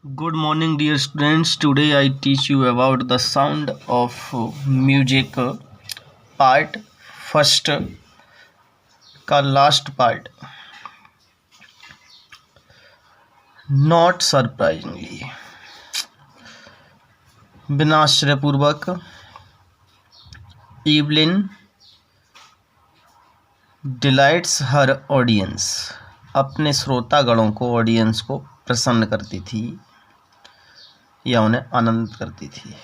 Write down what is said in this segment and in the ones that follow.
Good morning, dear students. Today I teach you about the sound of music part first का last part. Not surprisingly, बिना आश्चर्यपूर्वक, Evelyn delights her audience. अपने श्रोतागणों को audience को प्रसन्न करती थी या उन्हें आनंदित करती थी.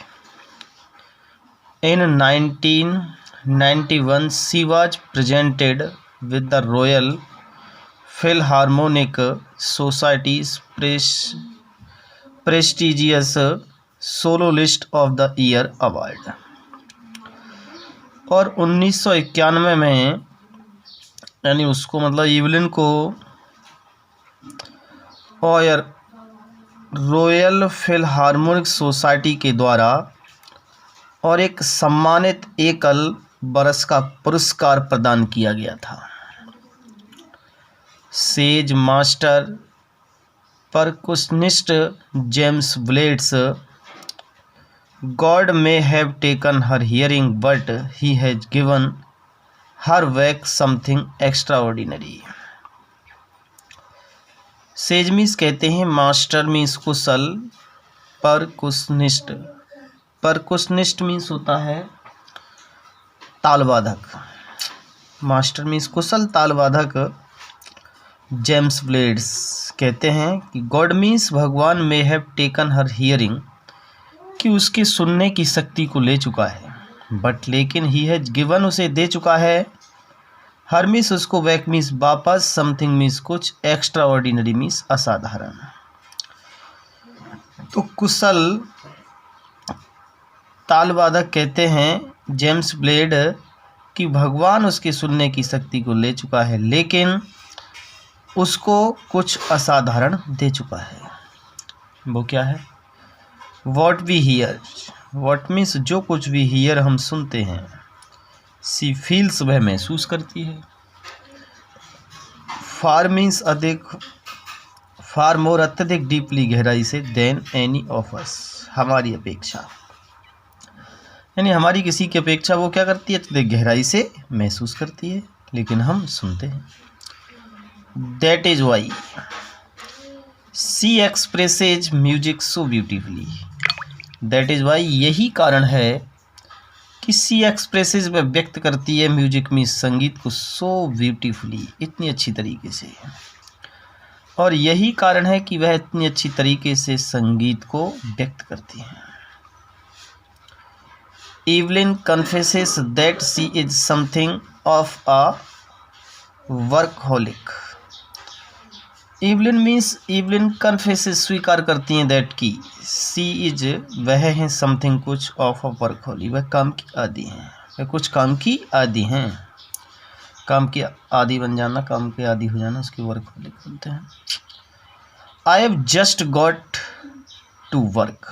In 1991, she was presented with the Royal Philharmonic Society's prestigious Soloist of the Year Award. और 1991 में यानी उसको मतलब इवलिन को और रॉयल फिलहार्मोनिक सोसाइटी के द्वारा और एक सम्मानित एकल बरस का पुरस्कार प्रदान किया गया था. Says master percussionist James Blades God may have taken her hearing, but he has given her back something extraordinary. Says means कहते हैं मास्टर मीन्स कुशल, परकुशनिस्ट मीन्स होता है तालवादक. मास्टर मीन्स कुशल तालवादक जेम्स ब्लेड्स कहते हैं कि गॉड मीन्स भगवान may have taken her hearing कि उसके सुनने की शक्ति को ले चुका है, बट लेकिन ही हैज गिवन उसे दे चुका है. हर मीन्स उसको बैक मीन्स वापस, समथिंग मीन्स कुछ, एक्स्ट्रा ऑर्डिनरी मीन्स असाधारण. तो कुशल तालवादक कहते हैं जेम्स ब्लेड कि भगवान उसके सुनने की शक्ति को ले चुका है, लेकिन उसको कुछ असाधारण दे चुका है. वो क्या है? What we hear, what means जो कुछ भी हियर हम सुनते हैं, सी फील्स वह महसूस करती है. फार मीन्स अधिक, फार मोर अत्यधिक, डीपली गहराई से, देन एनी ऑफ अस हमारी अपेक्षा, यानी हमारी किसी की अपेक्षा वो क्या करती है? अत्यधिक गहराई से महसूस करती है, लेकिन हम सुनते हैं. That is why she expresses music so beautifully. That is why यही कारण है कि सी एक्सप्रेसेज वह व्यक्त करती है म्यूजिक में संगीत को सो ब्यूटीफुली, इतनी अच्छी तरीके से. और यही कारण है कि वह इतनी अच्छी तरीके से संगीत को व्यक्त करती है. Evelyn confesses that she is something of a workaholic. Evelyn means Evelyn confesses स्वीकार करती हैं that की she is वह है something कुछ of a workaholic, वह काम की आदी हैं, वह कुछ काम की आदी हैं. काम की आदी बन जाना, काम के आदी हो जाना, उसकी वर्कहोलिक बोलते हैं. I have just got to work.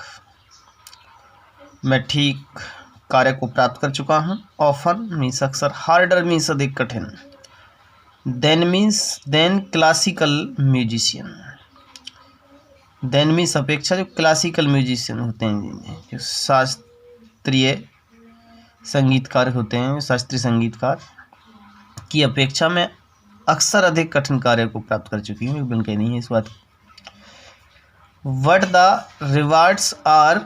मैं ठीक कार्य को प्राप्त कर चुका हूँ. ऑफन मीन्स अक्सर, हार्डर मीन्स अधिक कठिन, than means than classical musician. Than means अपेक्षा, जो क्लासिकल म्यूजिशियन होते हैं, जो शास्त्रीय संगीतकार होते हैं, शास्त्रीय संगीतकार की अपेक्षा में अक्सर अधिक कठिन कार्य को प्राप्त कर चुकी हूँ. बिल्कुल नहीं है इस बात. But the rewards are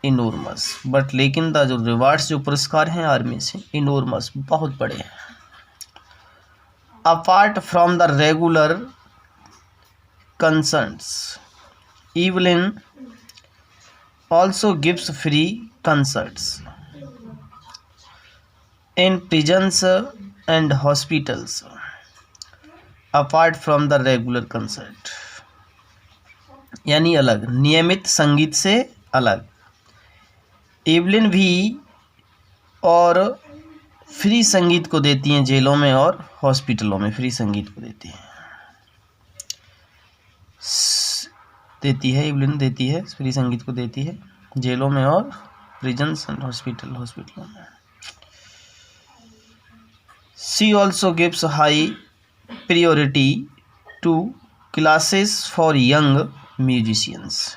enormous, but लेकिन द जो रिवार्ड्स, जो पुरस्कार हैं, आर्मी से इनोर्मस, बहुत बड़े हैं. Apart from the regular concerts, Evelyn also gives free concerts in prisons and hospitals. Apart from the regular concert, यानी अलग, नियमित संगीत से अलग, एवलिन भी और फ्री संगीत को देती हैं जेलों में और हॉस्पिटलों में. फ्री संगीत को देती है एवलिन देती है, फ्री संगीत को देती है जेलों में और प्रिजन्स एंड हॉस्पिटलों में. She also gives high priority to classes for young musicians,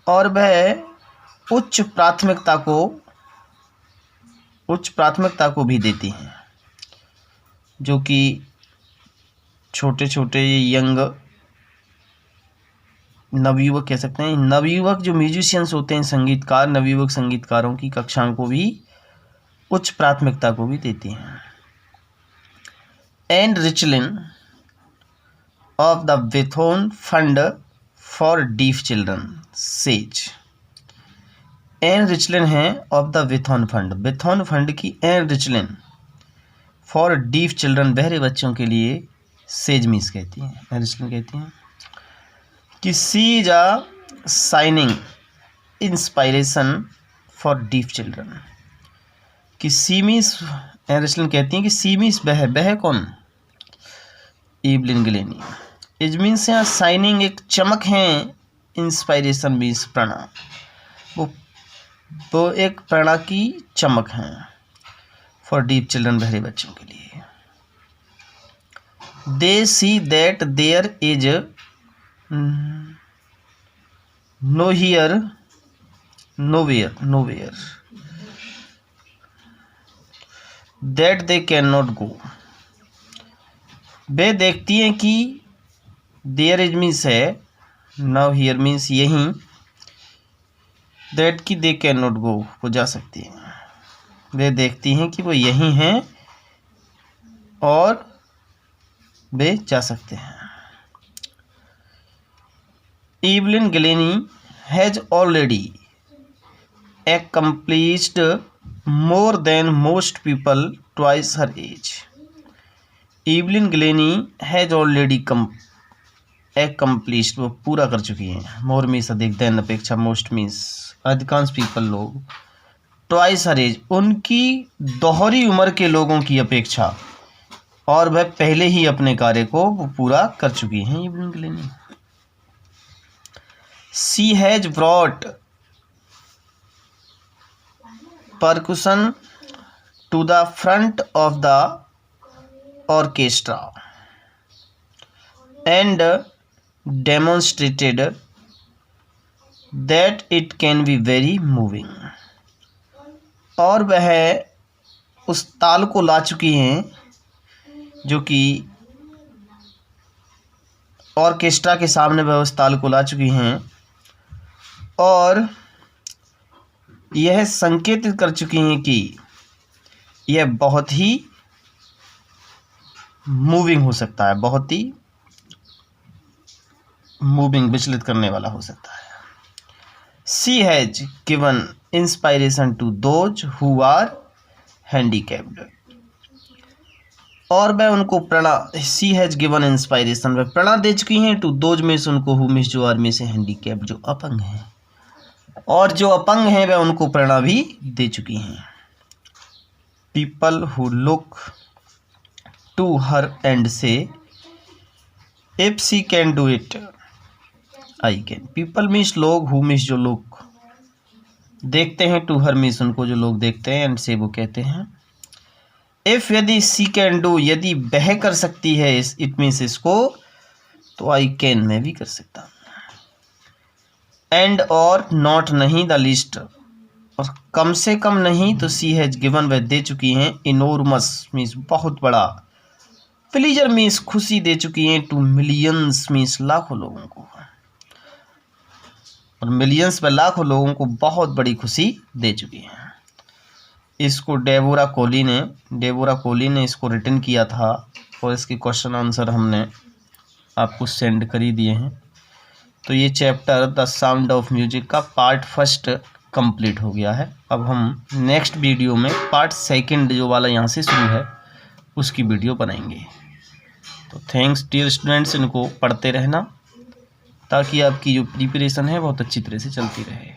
और वह उच्च प्राथमिकता को भी देती हैं, जो कि छोटे छोटे यंग नवयुवक कह सकते हैं, नवयुवक जो म्यूजिशियंस होते हैं, संगीतकार, नवयुवक संगीतकारों की कक्षाओं को भी उच्च प्राथमिकता को भी देती हैं। Ann Richlin of the Beethoven fund for deaf children says, Ann Richlin है ऑफ द बेथोन फंड की Ann Richlin for deaf children, बहरे बच्चों के लिए सेज मीन्स कहती हैं, एन रिचलिन कहती हैं कि she is a shining inspiration for deaf children, कि सी मीन्स, एन रिचलिन कहती हैं कि सी मीन्स बह कौन, ईवलिन गिलेनी, इज मीन्स यहाँ साइनिंग एक चमक है, इंस्पायरेशन मीन्स प्रेरणा, वो एक प्रेरणा की चमक है, फॉर डीप चिल्ड्रन बहरे बच्चों के लिए। They see that there is no here nowhere that they can not go, वे देखती हैं कि देयर इज मीन्स है, नाउ हियर मीन्स यहीं, दैट की दे कैन नॉट गो वो जा सकती हैं, वे देखती हैं कि वो यहीं हैं और वे जा सकते हैं। Evelyn Glennie has already accomplished more than most people twice her age. Evelyn Glennie has already accomplished वो पूरा कर चुकी हैं, मोर मीन्स अधिक, देन अपेक्षा, मोस्ट मीन्स अधिकांश पीपल लोग, ट्वाइस हर एज उनकी दोहरी उम्र के लोगों की अपेक्षा, और वह पहले ही अपने कार्य को वो पूरा कर चुकी हैं Evelyn Glennie. She has brought percussion to the front of the orchestra and demonstrated that it can be very moving, और वह उस ताल को ला चुकी हैं जो कि ऑर्केस्ट्रा के सामने वह उस ताल को ला चुकी हैं, और यह संकेतित कर चुकी हैं कि यह बहुत ही मूविंग हो सकता है, बहुत ही मूविंग, विचलित करने वाला हो सकता है। She has given inspiration to those who are handicapped, और वह उनको प्रेरणा, शी हैज गिवन इंस्पायरेशन, वह प्रेरणा दे चुकी हैं टू दोज में से उनको, हु मीन्स जो आर्मी से हैंडीकैप्ड जो अपंग हैं, और जो अपंग हैं वह उनको प्रेरणा भी दे चुकी हैं। People who look to her and see if she can do it I can, people means लोग, हु मीन्स जो लोग देखते हैं, टू हर मीन्स उनको जो लोग देखते हैं, एंड से वो कहते हैं। इफ यदि शी कैन डू, यदि वह कर सकती है, इट मीन्स इसको, तो आई कैन मैं भी कर सकता हूँ। एंड और नॉट नहीं, द लिस्ट और कम से कम नहीं, तो सी हैज गिवन वह दे चुकी हैं, इनोर्मस मीन्स बहुत बड़ा, प्लीजर मीन्स खुशी दे चुकी हैं, टू मिलियंस मीन्स लाखों लोगों को, और मिलियंस में लाखों लोगों को बहुत बड़ी खुशी दे चुकी हैं। इसको डेबोरा कोली ने इसको रिटन किया था, और इसके क्वेश्चन आंसर हमने आपको सेंड कर ही दिए हैं। तो ये chapter the sound of music का पार्ट फर्स्ट कंप्लीट हो गया है। अब हम नेक्स्ट वीडियो में पार्ट सेकंड जो वाला यहाँ से शुरू है उसकी वीडियो बनाएंगे। तो थैंक्स डियर स्टूडेंट्स, इनको पढ़ते रहना ताकि आपकी जो प्रिपरेशन है बहुत अच्छी तरह से चलती रहे।